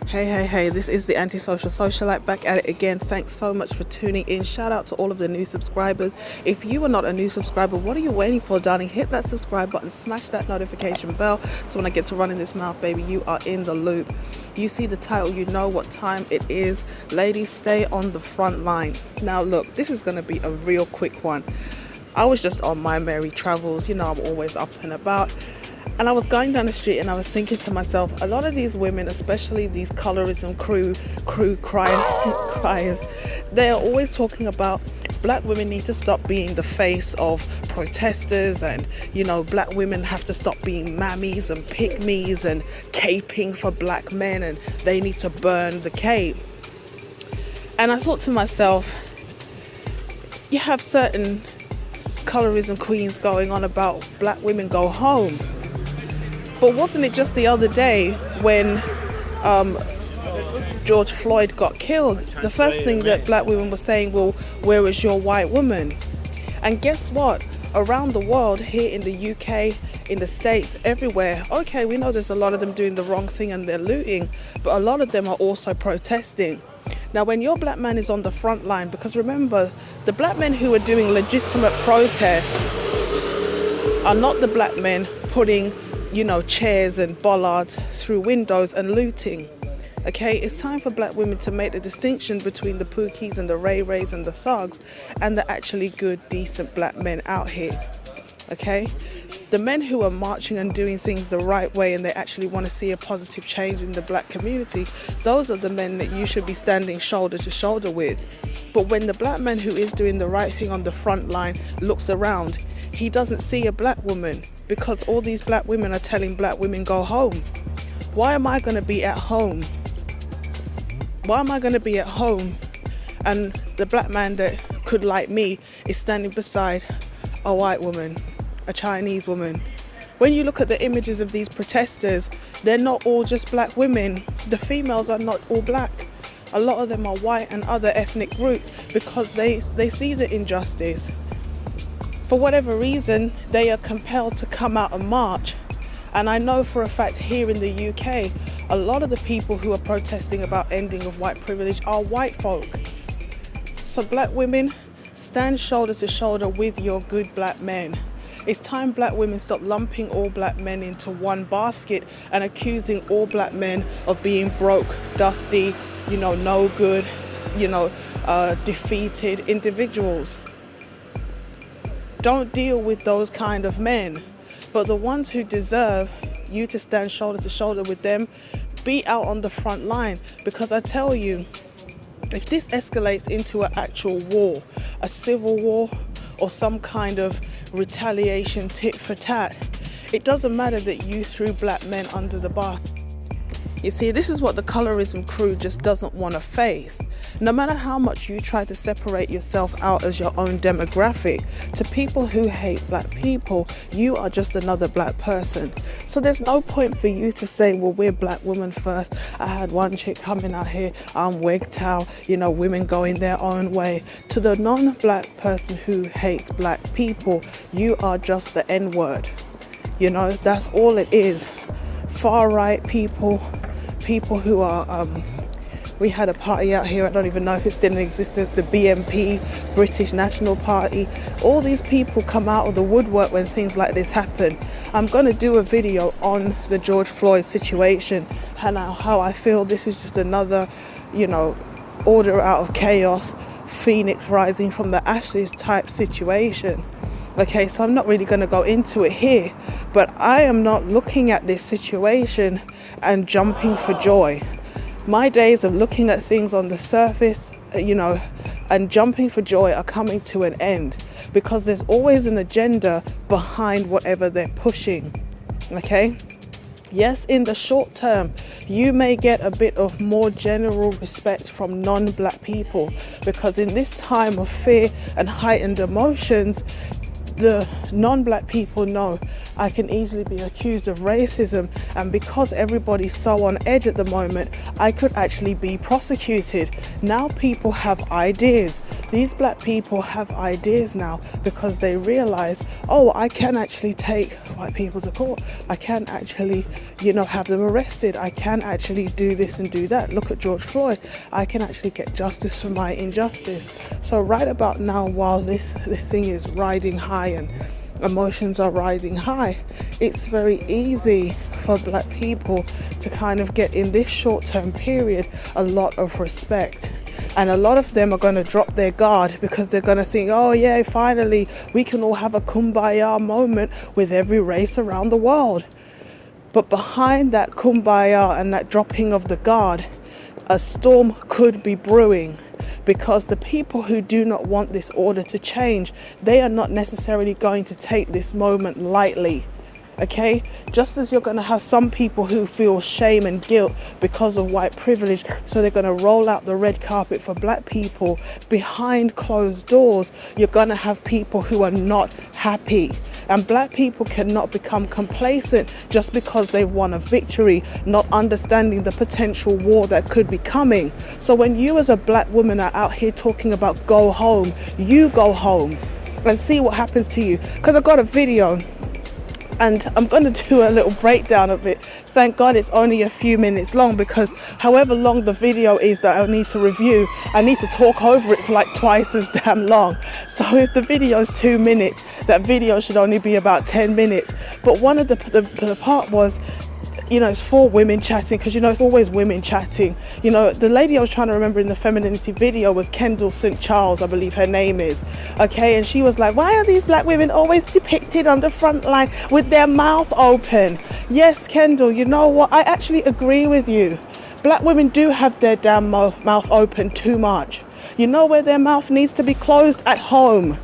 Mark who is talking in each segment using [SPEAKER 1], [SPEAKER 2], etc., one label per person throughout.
[SPEAKER 1] Hey, this is the Antisocial Socialite back at it again. Thanks so much for tuning in. Shout out to all of the new subscribers. If you are not a new subscriber, what are you waiting for, darling? Hit that subscribe button, smash that notification bell, so when I get to running this mouth, baby, you are in the loop. You see the title, you know what time it is. Ladies, stay on the front line. Now look, this is going to be a real quick one. I was just on my merry travels. You know, I'm always up and about. And I was going down the street and I was thinking to myself, a lot of these women, especially these colorism crew criers, they are always talking about black women need to stop being the face of protesters, and, you know, black women have to stop being mammies and pick-me's and caping for black men, and they need to burn the cape. And I thought to myself, you have certain colorism queens going on about black women go home. But wasn't it just the other day when George Floyd got killed? The first thing that black women were saying, well, where is your white woman? And guess what? Around the world, here in the UK, in the States, everywhere, okay, we know there's a lot of them doing the wrong thing and they're looting, but a lot of them are also protesting. Now, when your black man is on the front line, because remember, the black men who are doing legitimate protests are not the black men putting, you know, chairs and bollards through windows and looting. Okay, it's time for black women to make the distinction between the Pookies and the Ray Rays and the thugs and the actually good, decent black men out here. Okay, the men who are marching and doing things the right way and they actually want to see a positive change in the black community, those are the men that you should be standing shoulder to shoulder with. But when the black man who is doing the right thing on the front line looks around, he doesn't see a black woman, because all these black women are telling black women go home. Why am I going to be at home? Why am I going to be at home and the black man that could like me is standing beside a white woman, a Chinese woman? When you look at the images of these protesters, they're not all just black women. The females are not all black. A lot of them are white and other ethnic groups because they see the injustice. For whatever reason, they are compelled to come out and march. And I know for a fact here in the UK, a lot of the people who are protesting about ending of white privilege are white folk. So black women, stand shoulder to shoulder with your good black men. It's time black women stop lumping all black men into one basket and accusing all black men of being broke, dusty, you know, no good, you know, defeated individuals. Don't deal with those kind of men. But the ones who deserve you to stand shoulder to shoulder with them, be out on the front line. Because I tell you, if this escalates into an actual war, a civil war, or some kind of retaliation tit for tat, it doesn't matter that you threw black men under the bus. You see, this is what the colorism crew just doesn't want to face. No matter how much you try to separate yourself out as your own demographic, to people who hate black people, you are just another black person. So there's no point for you to say, well, we're black women first. I had one chick coming out here, I'm WGTOW, you know, women going their own way. To the non-black person who hates black people, you are just the N-word. You know, that's all it is. Far-right people who are, we had a party out here, I don't even know if it's still in existence, the BNP, British National Party. All these people come out of the woodwork when things like this happen. I'm going to do a video on the George Floyd situation and how I feel this is just another, you know, order out of chaos, phoenix rising from the ashes type situation. Okay, so I'm not really going to go into it here, but I am not looking at this situation and jumping for joy. My days of looking at things on the surface, you know, and jumping for joy are coming to an end, because there's always an agenda behind whatever they're pushing. Okay? Yes, in the short term, you may get a bit of more general respect from non-black people, because in this time of fear and heightened emotions, the non-black people know I can easily be accused of racism, and because everybody's so on edge at the moment, I could actually be prosecuted. Now people have ideas. These black people have ideas now because they realize, oh, I can actually take white people to court. I can actually, have them arrested. I can actually do this and do that. Look at George Floyd. I can actually get justice for my injustice. So right about now, while this thing is riding high and emotions are riding high, it's very easy for black people to kind of get in this short-term period a lot of respect. And a lot of them are going to drop their guard because they're going to think, oh yeah, finally we can all have a kumbaya moment with every race around the world. But behind that kumbaya and that dropping of the guard, a storm could be brewing, because the people who do not want this order to change, they are not necessarily going to take this moment lightly. Okay, just as you're going to have some people who feel shame and guilt because of white privilege, so they're going to roll out the red carpet for black people behind closed doors, you're going to have people who are not happy. And black people cannot become complacent just because they've won a victory, not understanding the potential war that could be coming. So when you as a black woman are out here talking about go home, you go home and see what happens to you. Because I got a video, and I'm going to do a little breakdown of it. Thank God it's only a few minutes long, because however long the video is that I need to review, I need to talk over it for like twice as damn long. So if the video is 2 minutes, that video should only be about 10 minutes. But one of the part was, it's for women chatting, because it's always women chatting. The lady I was trying to remember in the femininity video was Kendall St. Charles, I believe her name is. Okay, and she was like, why are these black women always depicted on the front line with their mouth open? Yes, Kendall, you know what? I actually agree with you. Black women do have their damn mouth open too much. You know where their mouth needs to be closed? At home.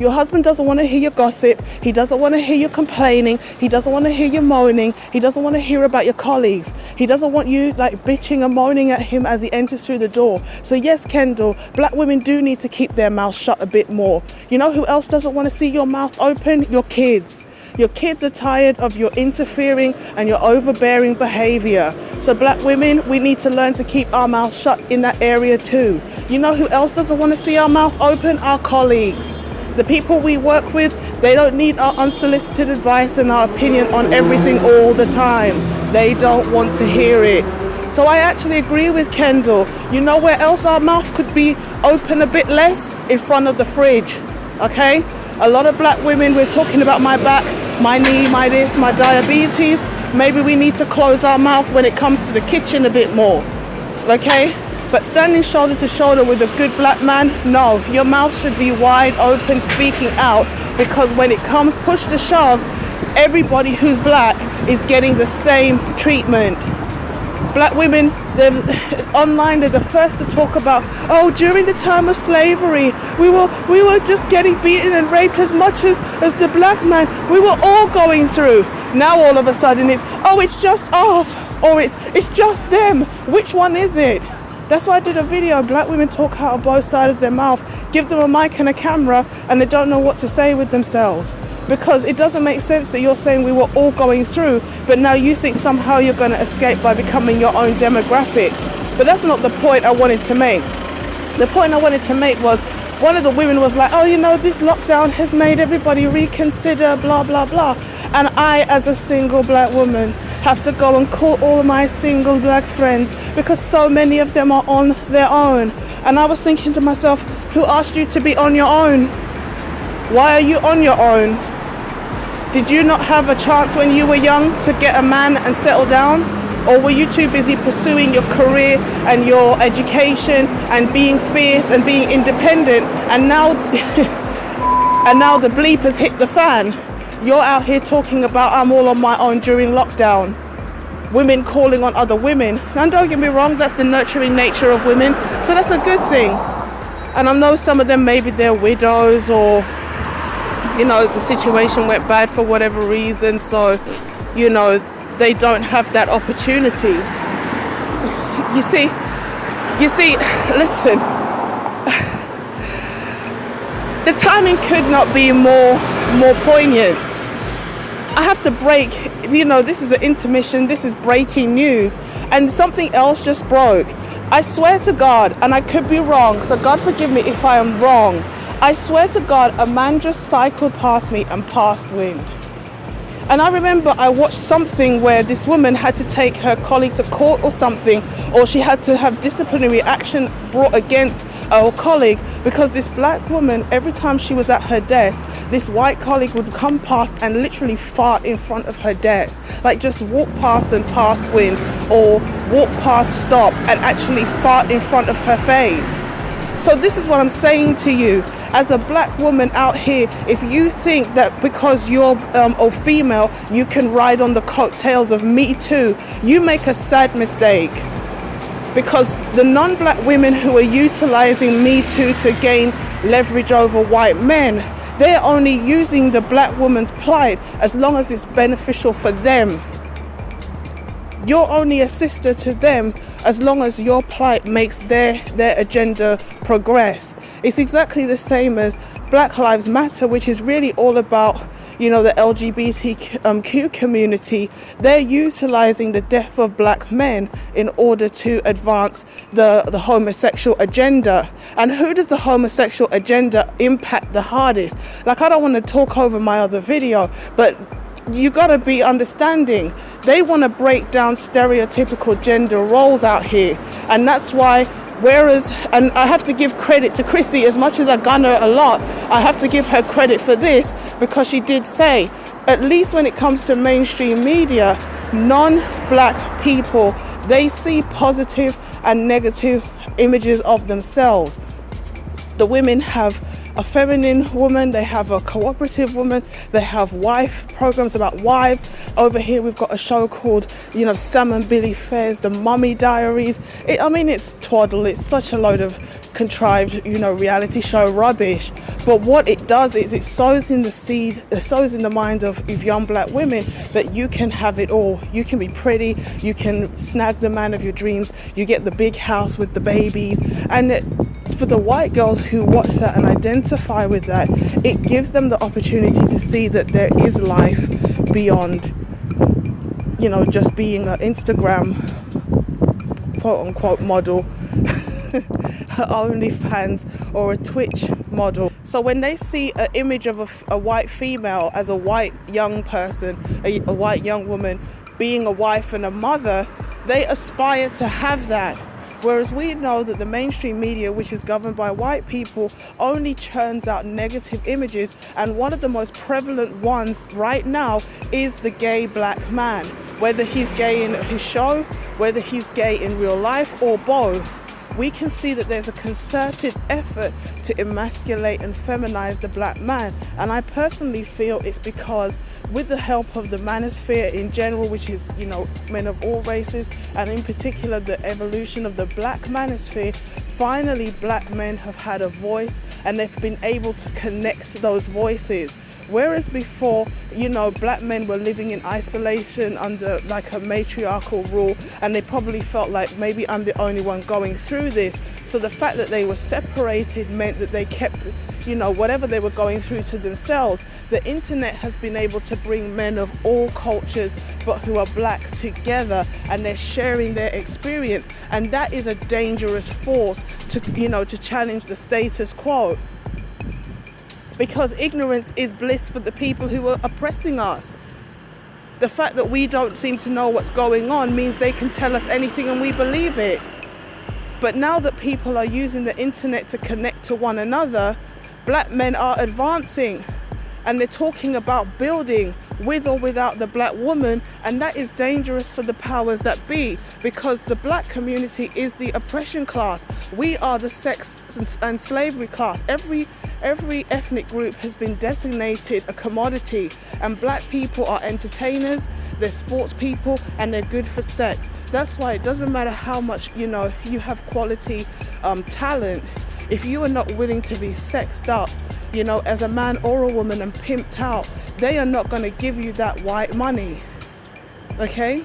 [SPEAKER 1] Your husband doesn't want to hear your gossip. He doesn't want to hear you complaining. He doesn't want to hear you moaning. He doesn't want to hear about your colleagues. He doesn't want you bitching and moaning at him as he enters through the door. So yes, Kendall, black women do need to keep their mouths shut a bit more. You know who else doesn't want to see your mouth open? Your kids. Your kids are tired of your interfering and your overbearing behavior. So black women, we need to learn to keep our mouths shut in that area too. You know who else doesn't want to see our mouth open? Our colleagues. The people we work with, they don't need our unsolicited advice and our opinion on everything all the time. They don't want to hear it. So I actually agree with Kendall. You know where else our mouth could be open a bit less? In front of the fridge, okay? A lot of black women, we're talking about my back, my knee, my this, my diabetes. Maybe we need to close our mouth when it comes to the kitchen a bit more, okay? But standing shoulder to shoulder with a good black man, no, your mouth should be wide open, speaking out, because when it comes push to shove, everybody who's black is getting the same treatment. Black women, online, they're the first to talk about, oh, during the time of slavery, we were just getting beaten and raped as much as the black man. We were all going through. Now all of a sudden it's just us, or it's just them. Which one is it? That's why I did a video. Black women talk out of both sides of their mouth. Give them a mic and a camera and they don't know what to say with themselves. Because it doesn't make sense that you're saying we were all going through, but now you think somehow you're going to escape by becoming your own demographic. But that's not the point I wanted to make. The point I wanted to make was, one of the women was like, oh, this lockdown has made everybody reconsider, blah, blah, blah. And I, as a single black woman, have to go and call all my single black friends because so many of them are on their own. And I was thinking to myself, who asked you to be on your own? Why are you on your own? Did you not have a chance when you were young to get a man and settle down? Or were you too busy pursuing your career and your education and being fierce and being independent? And now, and now the bleep has hit the fan. You're out here talking about I'm all on my own during lockdown. Women calling on other women. Now don't get me wrong, that's the nurturing nature of women. So that's a good thing. And I know some of them, maybe they're widows or, the situation went bad for whatever reason. So, they don't have that opportunity. You see, listen, the timing could not be more poignant. I have to break, this is an intermission, this is breaking news, and something else just broke. I swear to God, and I could be wrong, so God forgive me if I am wrong. I swear to God, a man just cycled past me and passed wind. And I remember I watched something where this woman had to take her colleague to court or something, or she had to have disciplinary action brought against her colleague because this black woman, every time she was at her desk, this white colleague would come past and literally fart in front of her desk. Like just walk past and pass wind, or walk past, stop, and actually fart in front of her face. So this is what I'm saying to you. As a black woman out here, if you think that because you're a female, you can ride on the coattails of Me Too, you make a sad mistake. Because the non-black women who are utilizing Me Too to gain leverage over white men, they're only using the black woman's plight as long as it's beneficial for them. You're only a sister to them as long as your plight makes their agenda progress. It's exactly the same as Black Lives Matter, which is really all about, the LGBTQ community. They're utilizing the death of black men in order to advance the homosexual agenda. And who does the homosexual agenda impact the hardest? Like, I don't want to talk over my other video, but you gotta be understanding. They want to break down stereotypical gender roles out here, and that's why. And I have to give credit to Chrissy, as much as I gun her a lot, I have to give her credit for this, because she did say, at least when it comes to mainstream media, non-black people, they see positive and negative images of themselves. The women have a feminine woman, they have a cooperative woman, they have wife programs about wives. Over here we've got a show called, Sam and Billy Fairs, The Mummy Diaries. It's twaddle, it's such a load of contrived, reality show rubbish. But what it does is it sows in the mind of young black women that you can have it all. You can be pretty, you can snag the man of your dreams, you get the big house with the babies. And for the white girls who watch that and identify with that, it gives them the opportunity to see that there is life beyond, just being an Instagram quote-unquote model, OnlyFans, or a Twitch model. So when they see an image of a white female as a white young person, a white young woman being a wife and a mother, they aspire to have that. Whereas we know that the mainstream media, which is governed by white people, only churns out negative images. And one of the most prevalent ones right now is the gay black man. Whether he's gay in his show, whether he's gay in real life, or both, we can see that there's a concerted effort to emasculate and feminize the black man. And I personally feel it's because, with the help of the manosphere in general, which is, men of all races, and in particular the evolution of the black manosphere, finally black men have had a voice and they've been able to connect those voices. Whereas before, black men were living in isolation under like a matriarchal rule, and they probably felt like, maybe I'm the only one going through this. So the fact that they were separated meant that they kept, whatever they were going through to themselves. The internet has been able to bring men of all cultures, but who are black, together, and they're sharing their experience. And that is a dangerous force to challenge the status quo. Because ignorance is bliss for the people who are oppressing us. The fact that we don't seem to know what's going on means they can tell us anything and we believe it. But now that people are using the internet to connect to one another, black men are advancing, and they're talking about building with or without the black woman, and that is dangerous for the powers that be, because the black community is the oppression class. We are the sex and slavery class. Every ethnic group has been designated a commodity, and black people are entertainers, they're sports people, and they're good for sex. That's why it doesn't matter how much you have quality talent. If you are not willing to be sexed up, as a man or a woman, and pimped out, they are not going to give you that white money. Okay?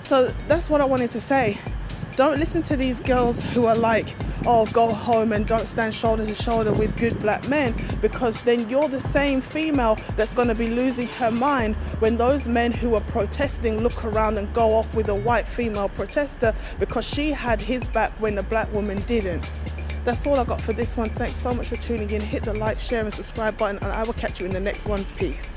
[SPEAKER 1] So that's what I wanted to say. Don't listen to these girls who are like, oh, go home and don't stand shoulder to shoulder with good black men, because then you're the same female that's going to be losing her mind when those men who are protesting look around and go off with a white female protester because she had his back when the black woman didn't. That's all I got for this one. Thanks so much for tuning in. Hit the like, share and subscribe button, and I will catch you in the next one. Peace.